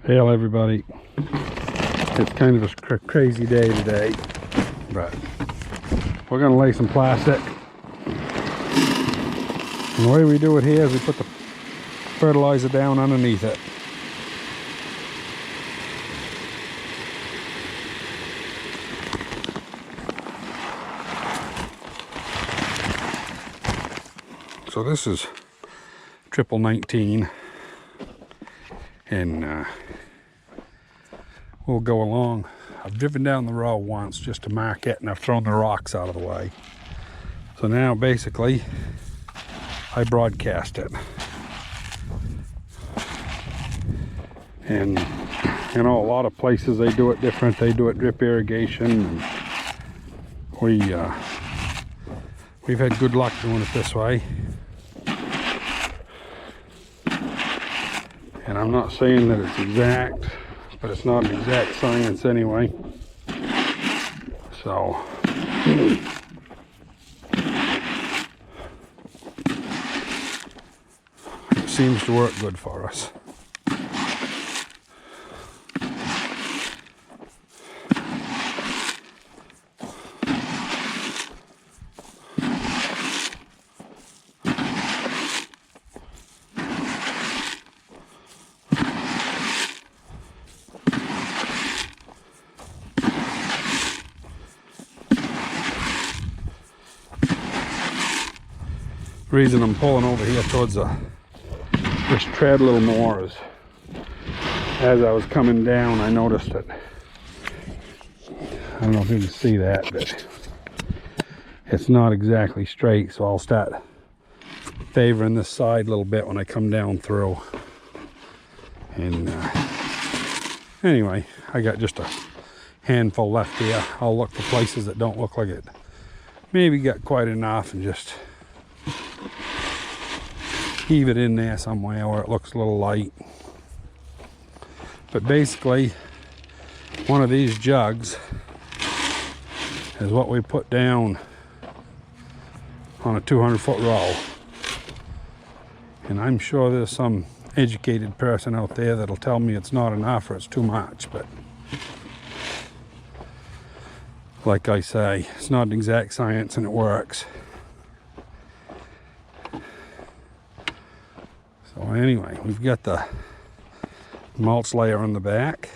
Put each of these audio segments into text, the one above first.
Hail everybody. It's kind of a crazy day today, but we're going to lay some plastic. And the way we do it here is we put the fertilizer down underneath it. So this is 1919, and we'll go along. I've driven down the road once just to mark it, and I've thrown the rocks out of the way. So now basically I broadcast it. And you know, a lot of places they do it different. They do it drip irrigation. And we've had good luck doing it this way. And I'm not saying that it's exact, but it's not an exact science anyway. So it seems to work good for us. The reason I'm pulling over here towards this tread a little more is as I was coming down I noticed that, I don't know if you can see that, but it's not exactly straight, so I'll start favoring this side a little bit when I come down through. And anyway, I got just a handful left here. I'll look for places that don't look like it maybe got quite enough and just heave it in there somewhere where it looks a little light. But basically, one of these jugs is what we put down on a 200-foot row. And I'm sure there's some educated person out there that'll tell me it's not enough or it's too much, but like I say, it's not an exact science and it works. So anyway, we've got the mulch layer on the back.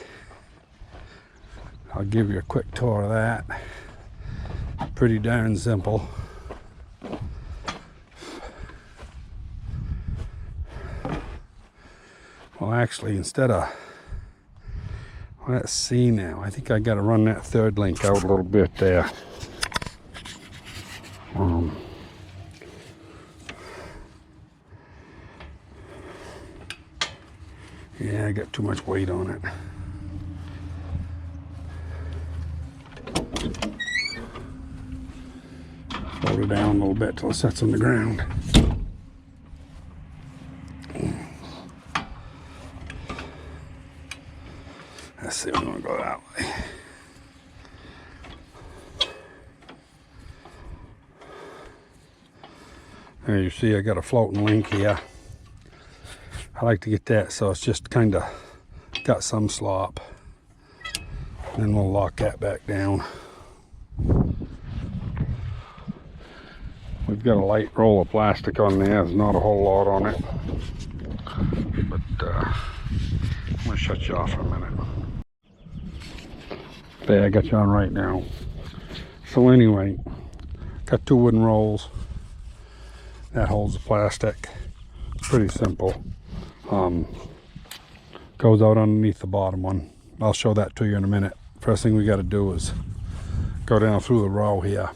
I'll give you a quick tour of that. Pretty darn simple. Well, actually, instead of, let's see now, I think I got to run that third link out a little bit there. Yeah, I got too much weight on it. Fold it down a little bit till it sets on the ground. Let's see, I'm gonna go that way. There you see I got a floating link here. I like to get that so it's just kind of got some slop. Then we'll lock that back down. We've got a light roll of plastic on there. There's not a whole lot on it. But I'm going to shut you off for a minute. There, I got you on right now. So anyway, got 2 wooden rolls. That holds the plastic. It's pretty simple. Goes out underneath the bottom one. I'll show that to you in a minute. First thing we got to do is go down through the row here.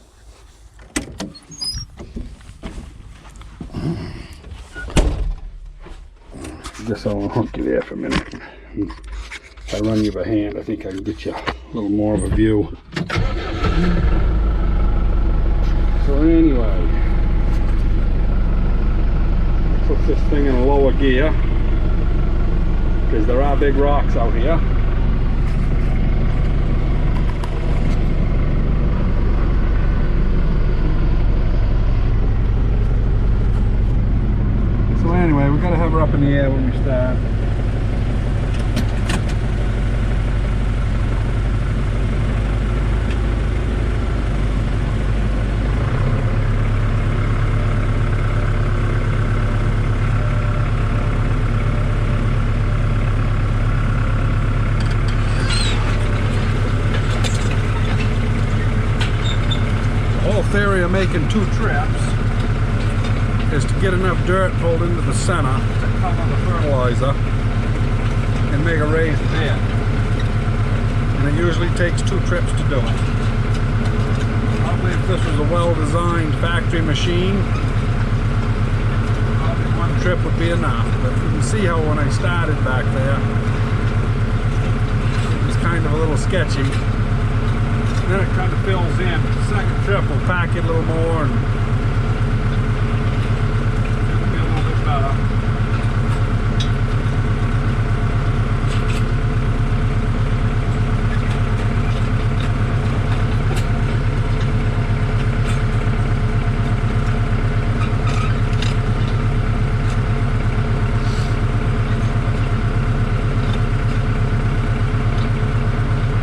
Guess I'll unhook you there for a minute. If I run you by hand, I think I can get you a little more of a view. So anyway, put this thing in a lower gear because there are big rocks out here. So anyway, we've got to have her up in the air when we start. of making 2 trips is to get enough dirt pulled into the center to cover the fertilizer and make a raised bed. And it usually takes 2 trips to do it. Probably if this was a well-designed factory machine, probably 1 trip would be enough. But you can see how when I started back there, it was kind of a little sketchy. Then it kind of fills in. The second trip will pack it a little more and it'll be a little bit better.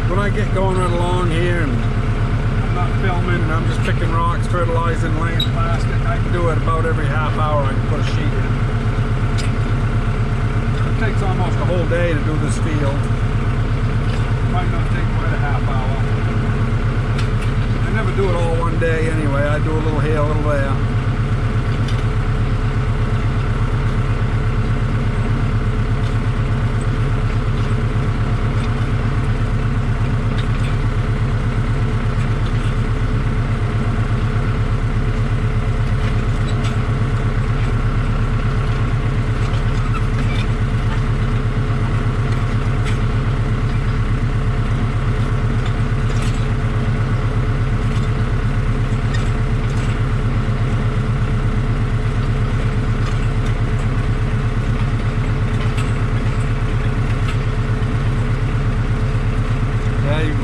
When I get going right along here and I'm not filming and I'm just picking rocks, fertilizing, laying plastic, I can do it about every half hour. I can put a sheet in. It takes almost a whole day to do this field. Might not take quite a half hour. I never do it all one day anyway. I do a little here, a little there.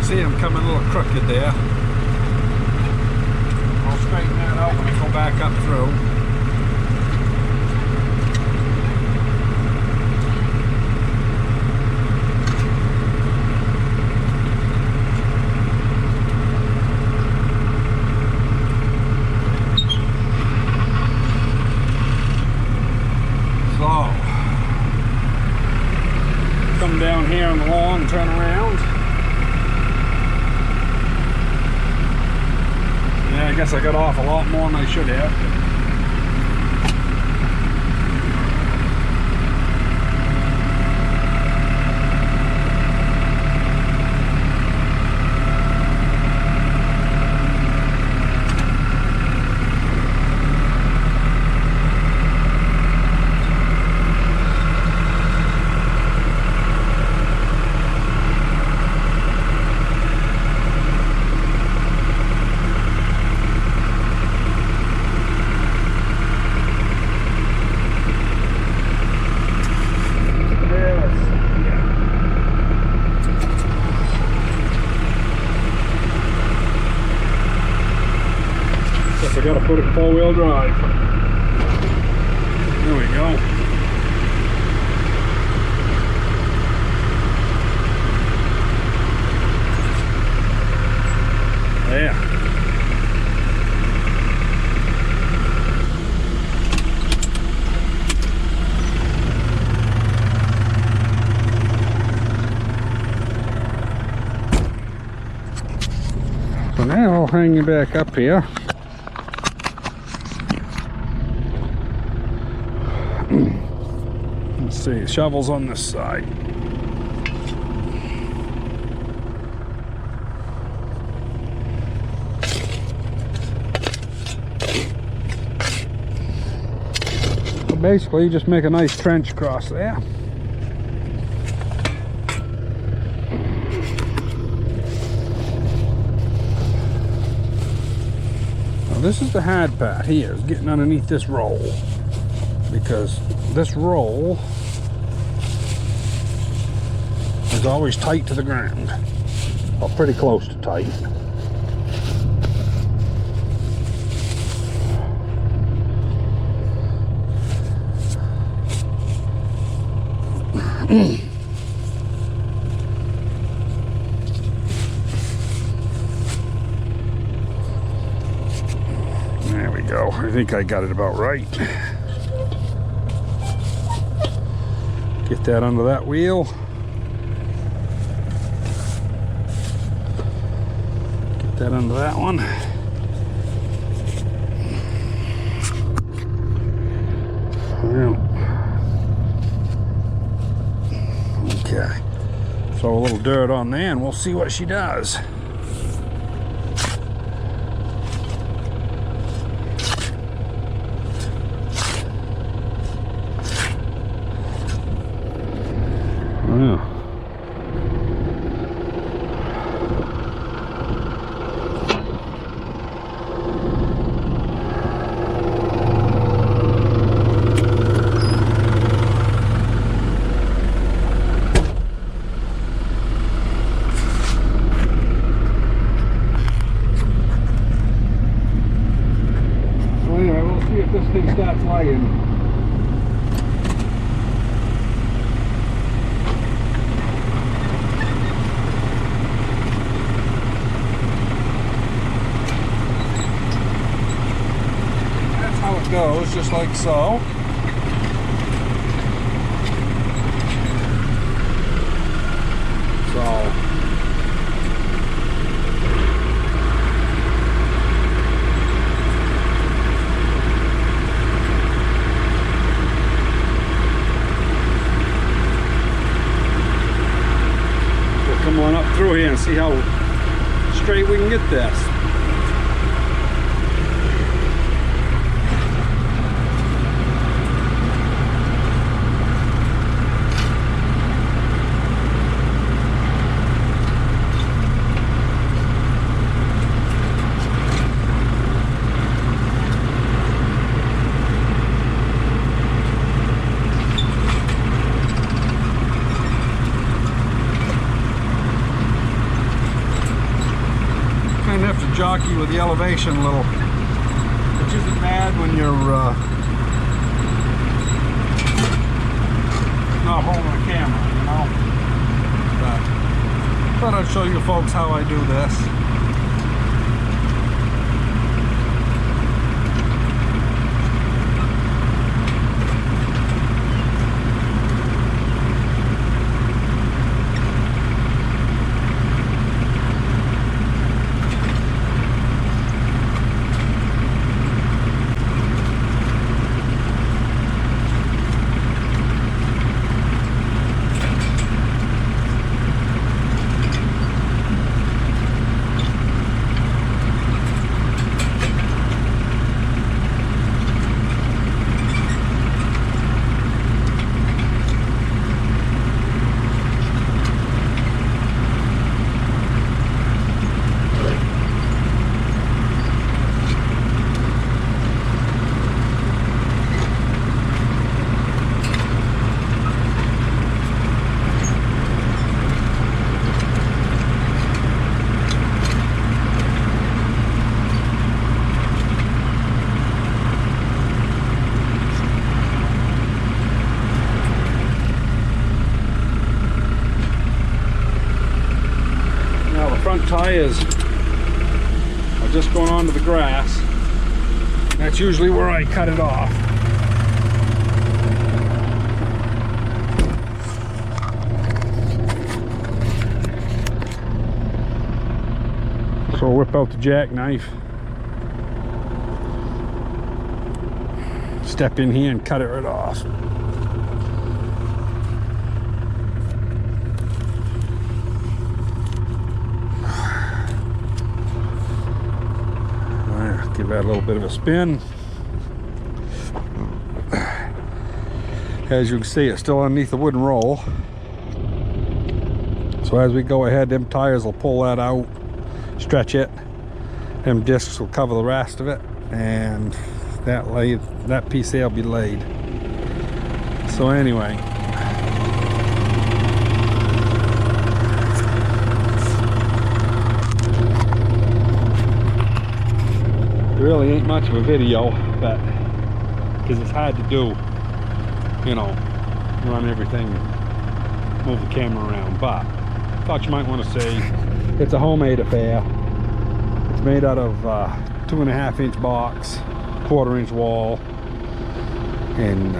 See I'm coming a little crooked there. I'll straighten that out when I go back up through. So, come down here on the lawn, turn around. I guess I got off a lot more than I should have. I gotta put it in 4-wheel drive. There we go. There. So now I'll hang you back up here. Let's see, shovels on this side. So basically, you just make a nice trench across there. Now this is the hard part here, is getting underneath this roll. Because this roll is always tight to the ground, or pretty close to tight. There we go. I think I got it about right. Get that under that wheel. Get that under that one. Well, okay. Throw a little dirt on there and we'll see what she does. Well. Anyway, we'll see if this thing starts laying. That's how it goes, just like so. Come on up through here and see how straight we can get this. Have to jockey with the elevation a little, which isn't bad when you're not holding a camera, you know. But thought I'd show you folks how I do this. Front tires are just going onto the grass. That's usually where I cut it off. So I'll whip out the jackknife, step in here and cut it right off. Give that a little bit of a spin. As you can see, it's still underneath the wooden roll. So as we go ahead, them tires will pull that out, stretch it. Them discs will cover the rest of it, and that piece there will be laid. So anyway, it really ain't much of a video, but because it's hard to do, you know, run everything, move the camera around. But I thought you might want to see it's a homemade affair. It's made out of 2.5 inch box, 1/4 inch wall, and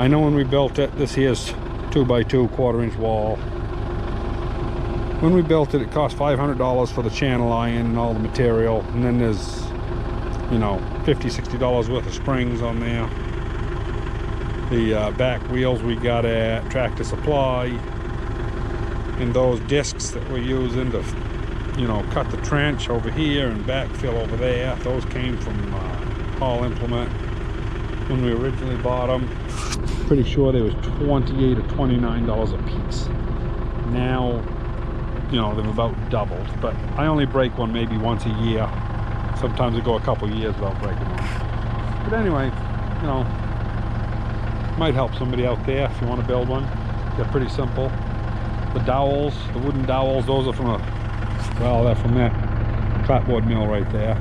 I know when we built it, this here's 2x2 1/4 inch wall. When we built it, it cost $500 for the channel iron and all the material, and then there's, you know, $50–60 worth of springs on there. The back wheels we got at Tractor Supply, and those discs that we're using to, you know, cut the trench over here and backfill over there, those came from Hall Implement when we originally bought them. Pretty sure they was $28 or $29 a piece. Now, you know, they've about doubled, but I only break one maybe once a year. Sometimes I go a couple years without breaking one. But anyway, you know, might help somebody out there if you want to build one. They're pretty simple. The dowels, the wooden dowels, those are from well, they're from that clapboard mill right there.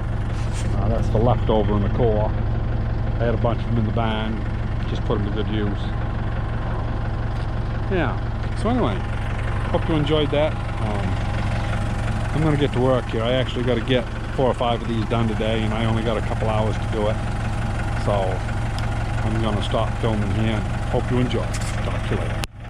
That's the leftover in the core. I had a bunch of them in the barn, just put them to good use. Yeah, so anyway, hope you enjoyed that. I'm gonna get to work here. I actually got to get 4 or 5 of these done today, and I only got a couple hours to do it. So I'm gonna stop filming here, and hope you enjoy. Talk to you later.